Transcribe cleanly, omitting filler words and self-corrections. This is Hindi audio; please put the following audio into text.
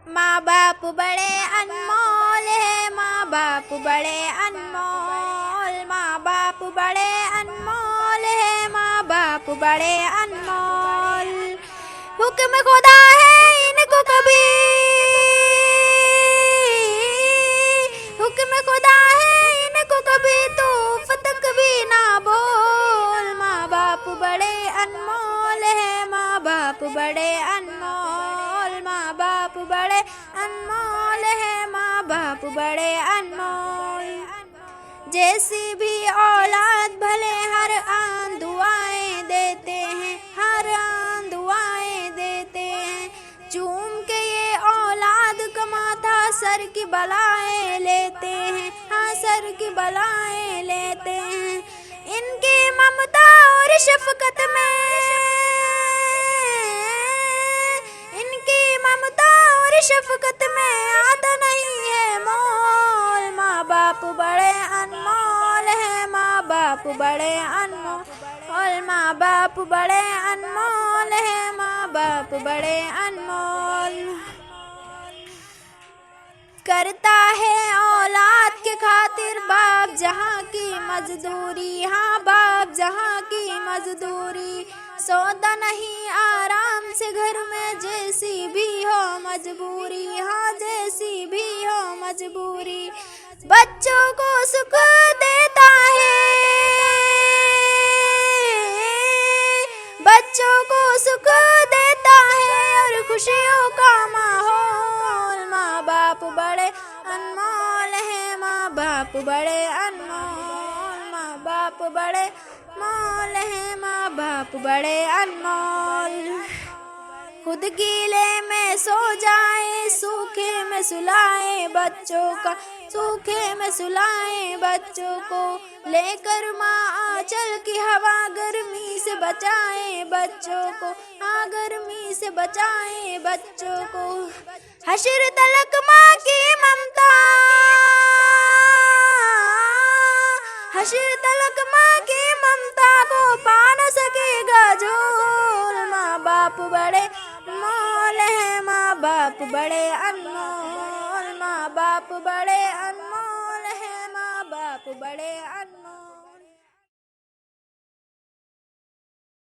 माँ बाप बड़े अनमोल है, माँ बाप बड़े अनमोल, माँ बाप बड़े अनमोल है, माँ बाप बड़े अनमोल। हुक्म खुदा है इनको कभी, हुक्म खुदा है इनको कभी तूफ तक भी ना बोल। माँ बाप बड़े अनमोल है, माँ बाप बड़े अनमोल, माँ बाप बड़े अनमोल है, माँ बाप बड़े अनमोल। जैसी भी औलाद भले हर आन दुआएं देते हैं, हर आन दुआएं देते हैं। चूम के ये औलाद का माथा सर की बलाएं लेते हैं, हाँ सर की बलाएं लेते हैं। इनकी ममता और शफकत में, इनकी ममता और शफकत में आता नहीं है मोल। माँ बाप बड़े अनमोल है, माँ बाप बड़े अनमोल, माँ बाप बड़े अनमोल है, माँ बाप बड़े अनमोल। करता है औलाद के खातिर बाप जहाँ की मजदूरी, हाँ बाप जहाँ की मजदूरी। सौदा नहीं आराम से घर में जैसी भी हो मजबूरी, हाँ जैसी भी हो मजबूरी। बच्चों को सुख देता है, बच्चों को सुख देता है और खुशियों का माहौल। माँ बाप बड़े अनमोल है, माँ बाप बड़े अनमोल, माँ बाप बड़े मोल है, माँ बाप बड़े अनमोल। खुद गीले में सो जाए, सूखे में सुलाए बच्चों का, सूखे में सुलाए बच्चों को। लेकर माँ आंचल की हवा गर्मी से बचाए बच्चों को, हाँ गर्मी से बचाए बच्चों को। हश्र तलक माँ की ममता, हश्र तलक माँ की ममता को पा न सकेगा झोल। माँ बाप बड़े अनमोल है, माँ बाप बड़े अनमोल, माँ बाप बड़े अनमोल है, माँ बाप बड़े अनमोल।